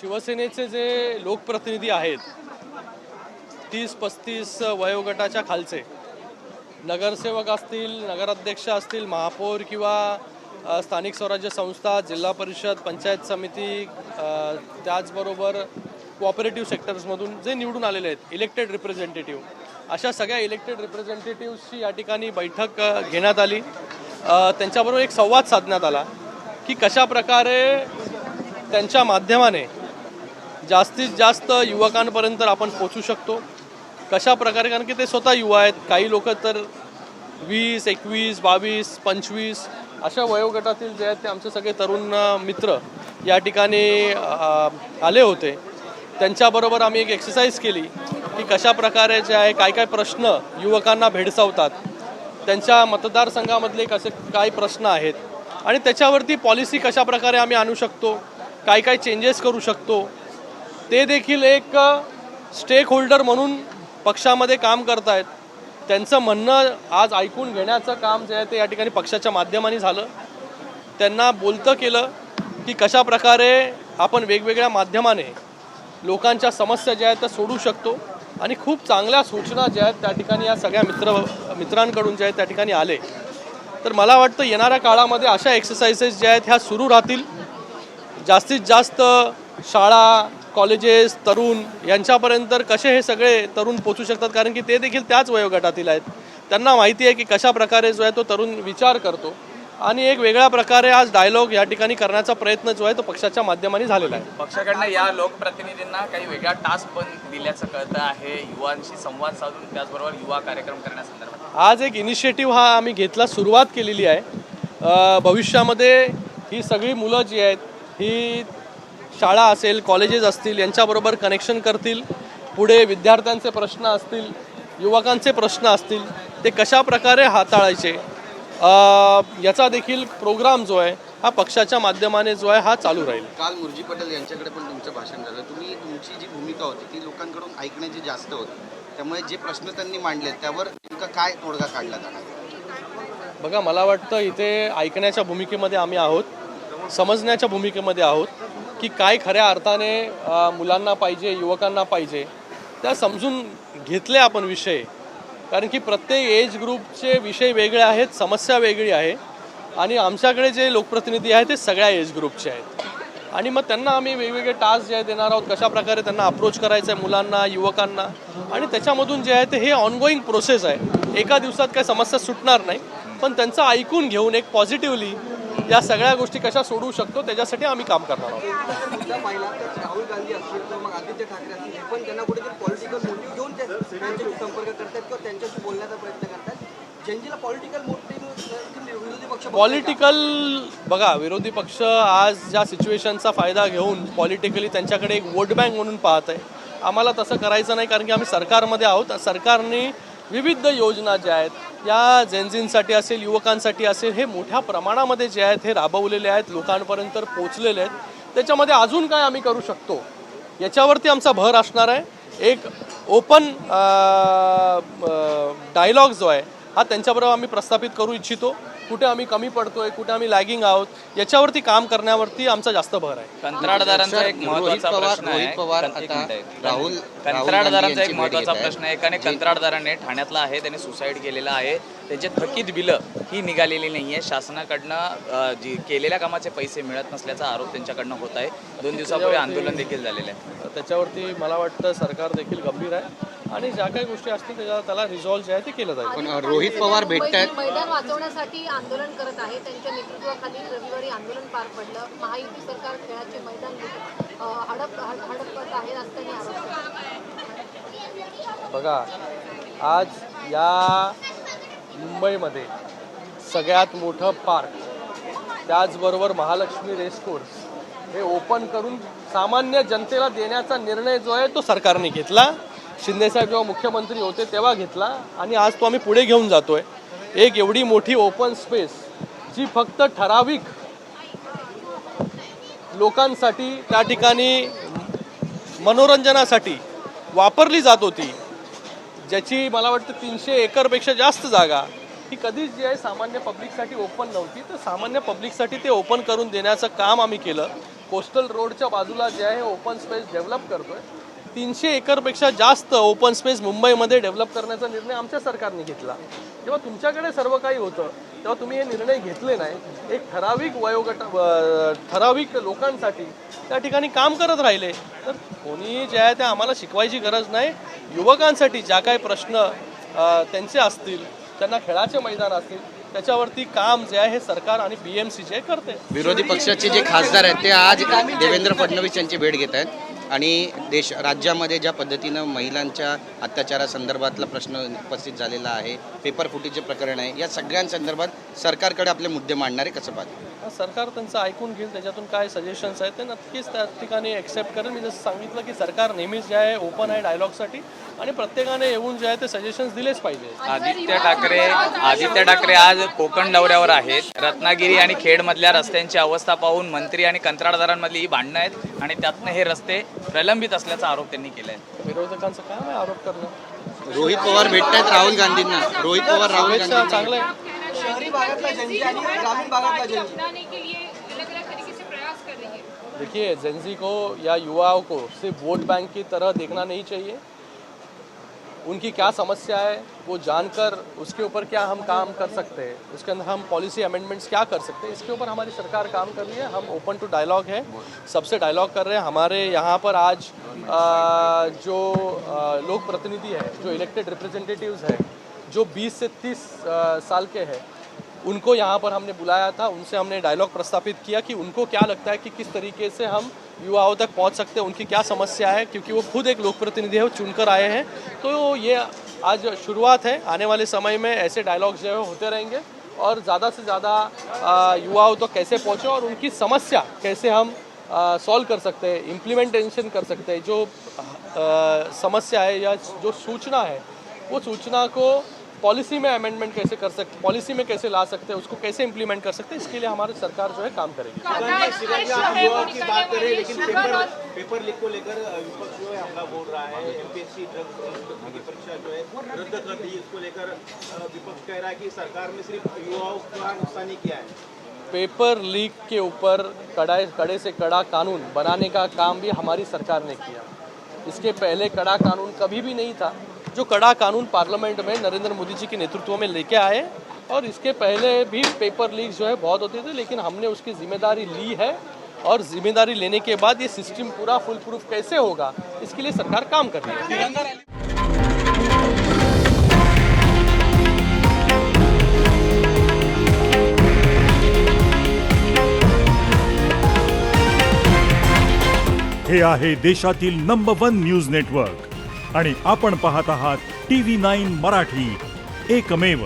शिवसेनेचे जे लोकप्रतिनिधी आहेत 30-35 वयोगटाच्या खालचे नगरसेवक असतील, नगराध्यक्ष असतील, महापौर किंवा स्थानिक स्वराज्य संस्था, जिल्हा परिषद, पंचायत समिती, त्याचबरोबर कोऑपरेटिव्ह सेक्टर्समधून जे निवडून आलेले आहेत इलेक्टेड रिप्रेझेंटेटिव्ह, अशा सगळ्या इलेक्टेड रिप्रेझेंटेटिव्हची या ठिकाणी बैठक घेण्यात आली. त्यांच्याबरोबर एक संवाद साधण्यात आला की कशा प्रकारे त्यांच्या माध्यमाने जास्तीत जास्त युवकांपर्यंत आपण पोहोचू शकतो, कशा प्रकारे, कारण की ते स्वतः युवा आहेत. काही लोक तर 20, 21, 22, 25 अशा वयोगटातील जे आहेत ते आमचे सगळे तरुण मित्र या ठिकाणी आले होते. त्यांच्याबरोबर आम्ही एक एक्सरसाइज केली की कशा प्रकारे जे आहे काय काय प्रश्न युवकांना भेडसावतात, त्यांच्या मतदारसंघामधले कसे काय प्रश्न आहेत आणि त्याच्यावरती पॉलिसी कशा प्रकारे आम्ही आणू शकतो, काय काय चेंजेस करू शकतो, ते देखील एक स्टेक होल्डर म्हणून पक्षामध्ये काम करतायत. त्यांचं म्हणणं आज ऐकून घेण्याचं काम जे आहे ते या ठिकाणी पक्षाच्या माध्यमाने झालं. त्यांना बोलतं केलं की कशा प्रकारे आपण वेगवेगळ्या माध्यमाने लोकांच्या समस्या ज्या आहेत त्या सोडू शकतो आणि खूप चांगल्या सूचना ज्या आहेत त्या ठिकाणी या सगळ्या मित्रांकडून ज्या आहेत त्या ठिकाणी आले. तर मला वाटतं येणाऱ्या काळामध्ये अशा एक्सरसाइजेस ज्या आहेत ह्या सुरू राहतील. जास्तीत जास्त शाळा, कॉलेजेस, तरुण यांच्यापर्यंत कसे हे सगळे तरुण पोचू शकतात, कारण की ते देखील त्याच वयोगटातील आहेत. त्यांना माहिती आहे की कशा प्रकारे जो आहे तो तरुण विचार करतो आणि एक वेगळ्या प्रकारे आज डायलॉग या ठिकाणी करण्याचा प्रयत्न जो आहे तो पक्षाच्या माध्यमाने झालेला आहे. पक्षाकडनं या लोकप्रतिनिधींना काही वेगळा टास्क पण दिल्याचं कळतं आहे, युवांशी संवाद साधून त्याचबरोबर युवा कार्यक्रम करण्यासंदर्भात. आज एक इनिशिएटिव्ह हा आम्ही घेतला, सुरुवात केलेली आहे. भविष्यामध्ये ही सगळी मुलं जी आहेत ही शाळा असेल, कॉलेजेस असतील यांच्याबरोबर कनेक्शन करतील. पुढे विद्यार्थ्यांचे प्रश्न असतील, युवकांचे प्रश्न असतील, ते कशा प्रकारे हाताळायचे याचा देखील प्रोग्राम जो आहे हा पक्षाच्या माध्यमाने जो आहे हा चालू राहील. काल मुर्जी पटेल यांच्याकडे पण तुमचं भाषण झालं. तुमची जी भूमिका होती ती लोकांकडून ऐकण्याची जास्त होती, त्यामुळे जे प्रश्न त्यांनी मांडले त्यावर नेमका काय तोडगा काढला जाणार? बघा, मला वाटतं इथे ऐकण्याच्या भूमिकेमध्ये आम्ही आहोत, समजण्याच्या भूमिकेमध्ये आहोत की काय खऱ्या अर्थाने मुलांना पाहिजे, युवकांना पाहिजे, त्या समजून घेतले आपण विषय. कारण की प्रत्येक एज ग्रुपचे विषय वेगळे आहेत, समस्या वेगळी आहे आणि आमच्याकडे जे लोकप्रतिनिधी आहेत ते सगळ्या एज ग्रुपचे आहेत आणि मग त्यांना आम्ही वेगवेगळे टास्क जे देणार आहोत, कशा प्रकारे त्यांना अप्रोच करायचं आहे मुलांना, युवकांना, आणि त्याच्यामधून जे आहे ते हे ऑनगोईंग प्रोसेस आहे. एका दिवसात काही समस्या सुटणार नाही, पण त्यांचं ऐकून घेऊन एक पॉझिटिव्हली या सगळ्या गोष्टी कशा सोडवू शकतो त्याच्यासाठी आम्ही काम करणार आहोत. राहुल गांधी असतील किंवा मग आदित्य ठाकरे असतील, हे पण त्यांना कुठेतरी पॉलिटिकल मोटिव्ह घेऊन त्यांचे संपर्क करतात किंवा त्यांच्याशी बोलण्याचा प्रयत्न करतात. जनतेला पॉलिटिकल मोटिव्ह विरोधी पक्ष बघा, विरोधी पक्ष आज ज्या सिच्युएशनचा फायदा घेऊन पॉलिटिकली त्यांच्याकडे एक वोट बँक म्हणून पाहत आहे. आम्हाला तसं करायचं नाही, कारण की आम्ही सरकारमध्ये आहोत. सरकारने विविध योजना ज्या आहेत या जेनझींसाठी असेल, युवकांसाठी असेल, हे मोठ्या प्रमाणामध्ये जे आहेत हे राबवलेले आहेत, लोकांपर्यंत पोचलेले आहेत. त्याच्यामध्ये अजून काय आम्ही करू शकतो याच्यावरती आमचा भर असणार आहे. एक ओपन डायलॉग जो आहे हा त्यांच्याबरोबर आम्ही प्रस्थापित करू इच्छितो. कुठे आम्ही कमी पडतोय, कुठे आम्ही लॅगिंग आहोत याच्यावरती काम करण्यावरती आमचा जास्त भर आहे. कंत्राटदारांचा एक महत्त्वाचा प्रश्न आहे. कंत्राटदारांचा एक महत्त्वाचा प्रश्न आहे, कारण कंत्राटदाराने ठाण्यातला आहे, त्याने सुसाईड केलेला आहे. त्याचे थकीत बिलं ही निघालेली नाही आहे. शासनाकडनं जी केलेल्या कामाचे पैसे मिळत नसल्याचा आरोप त्यांच्याकडनं होत आहे. 2 दिवसापूर्वी आंदोलन देखील झालेलं आहे. त्याच्यावरती मला वाटतं सरकार देखील गंभीर आहे आणि ज्या काही गोष्टी असतील त्याला रिझॉल्व्ह जे आहे ते केलं जाईल. पण रोहित पवार भेटतात, मैदान वाचवण्यासाठी आंदोलन करत आहे. त्यांच्या नेतृत्वाखाली रविवारी आंदोलन पार पडलं. महायुती सरकार खेळाचे मैदान हडप करत आहे असल्याने आरोप. बघा, आज या मुंबईमध्ये सगळ्यात मोठं पार्क, त्याचबरोबर महालक्ष्मी रेसकोर्स हे ओपन करून सामान्य जनतेला देण्याचा निर्णय जो आहे तो सरकारने घेतला. शिंदेसाहेब जेव्हा मुख्यमंत्री होते तेव्हा घेतला आणि आज तो आम्ही पुढे घेऊन जातोय. एक एवढी मोठी ओपन स्पेस जी फक्त ठराविक लोकांसाठी त्या ठिकाणी मनोरंजनासाठी वापरली जात होती, ज्याची मला वाटतं 300 एकरपेक्षा जास्त जागा ही कधीच जी आहे सामान्य पब्लिकसाठी ओपन नव्हती, तर सामान्य पब्लिकसाठी ते ओपन करून देण्याचं काम आम्ही केलं. कोस्टल रोडच्या बाजूला जे आहे ओपन स्पेस डेव्हलप करतोय. 300 एकरपेक्षा जास्त ओपन स्पेस मुंबईमध्ये डेव्हलप करण्याचा निर्णय आमच्या सरकारने घेतला. जेव्हा तुमच्याकडे सर्व काही होतं तेव्हा तुम्ही हे निर्णय घेतले नाही. एक ठराविक ठराविक लोकांसाठी त्या ठिकाणी काम करत राहिले. तर कोणी जे आहे ते आम्हाला शिकवायची गरज नाही. युवकांसाठी ज्या काही प्रश्न त्यांचे असतील, त्यांना खेळाचे मैदान असतील, त्याच्यावरती काम जे आहे हे सरकार आणि BMC जे करते. विरोधी पक्षाचे जे खासदार आहेत ते आज देवेंद्र फडणवीस यांची भेट घेत आहेत आणि राज्यामध्ये ज्या पद्धतीनं महिलांच्या अत्याचारासंदर्भातला प्रश्न उपस्थित झालेला आहे, पेपर फुटीचे प्रकरण आहे, या सगळ्यांसंदर्भात सरकारकडे आपले मुद्दे मांडणारे कसं पाहते? सरकार त्यांचं ऐकून घेईल. त्याच्यातून काय सजेशन्स आहेत ते नक्कीच त्या ठिकाणी एक्सेप्ट करेल. मी जसं सांगितलं की सरकार नेहमीच जे आहे ओपन आहे डायलॉगसाठी आणि प्रत्येकाने येऊन जे आहे ते सजेशन्स दिलेच पाहिजे. आदित्य ठाकरे आज कोकण दौऱ्यावर आहेत. रत्नागिरी आणि खेडमधल्या रस्त्यांची अवस्था पाहून मंत्री आणि कंत्राटदारांमधली ही भांडणं आहेत आणि त्यातनं हे रस्ते प्रलंबित असल्याचा आरोप त्यांनी केला आहे. विरोधकांचं काम आहे आरोप करणं. रोहित पवार भेटतायत राहुल गांधींना. रोहित पवार राहुल गांधी चांगलं आहे. शहरी भागातला जनजी आणि ग्रामीण भागातला जनजी देखिए, जेंजी को या युवाओं को सिर्फ वोट बैंक की तरह देखना नहीं चाहिए. उनकी क्या समस्या है वो जानकर उसके ऊपर क्या हम काम कर सकते हैं, उसके अंदर हम पॉलिसी अमेंडमेंट्स क्या कर सकते हैं, इसके ऊपर हमारी सरकार काम कर रही है. हम ओपन टू डायलॉग है, सबसे डायलॉग कर रहे हैं. हमारे यहाँ पर आज जो लोक प्रतिनिधि है, जो इलेक्टेड रिप्रेजेंटेटिव्स हैं, जो 20 से 30 साल के हैं, उनको यहाँ पर हमने बुलाया था. उनसे हमने डायलॉग प्रस्तावित किया कि उनको क्या लगता है कि किस तरीके से हम युवाओं तक पहुँच सकते हैं, उनकी क्या समस्या है, क्योंकि वो खुद एक लोक प्रतिनिधि है, वो चुनकर आए हैं. तो ये आज शुरुआत है. आने वाले समय में ऐसे डायलॉग जो है होते रहेंगे और ज़्यादा से ज़्यादा युवाओं तक कैसे पहुँचे और उनकी समस्या कैसे हम सॉल्व कर सकते हैं, इम्प्लीमेंटेशन कर सकते हैं. जो समस्या है या जो सूचना है वो सूचना को पॉलिसी में अमेंडमेंट कैसे कर सकते, पॉलिसी में कैसे ला सकते हैं, उसको कैसे इम्प्लीमेंट कर सकते हैं, इसके लिए हमारी सरकार जो है काम करेगी. युवाओं की बात करें, लेकिन पेपर लीक को लेकर विपक्ष जो है हमला बोल रहा है. MPSC ड्रग्स की परीक्षा जो है रद्द कर दी, इसको लेकर विपक्ष कह रहा है कि सरकार ने सिर्फ युवाओं का नुकसान ही किया है. पेपर लीक के ऊपर कड़े से कड़ा कानून बनाने का काम भी हमारी सरकार ने किया. इसके पहले कड़ा कानून कभी भी नहीं था. जो कड़ा कानून पार्लियामेंट में नरेंद्र मोदी जी के नेतृत्व में लेके आए, और इसके पहले भी पेपर लीक जो है बहुत होते थे, लेकिन हमने उसकी जिम्मेदारी ली है. और जिम्मेदारी लेने के बाद ये सिस्टम पूरा फुल प्रूफ कैसे होगा, इसके लिए सरकार काम कर रही है. हे आहे देशातील नंबर 1 न्यूज नेटवर्क आणि आपण पाहत आहात TV9 मराठी, एकमेव.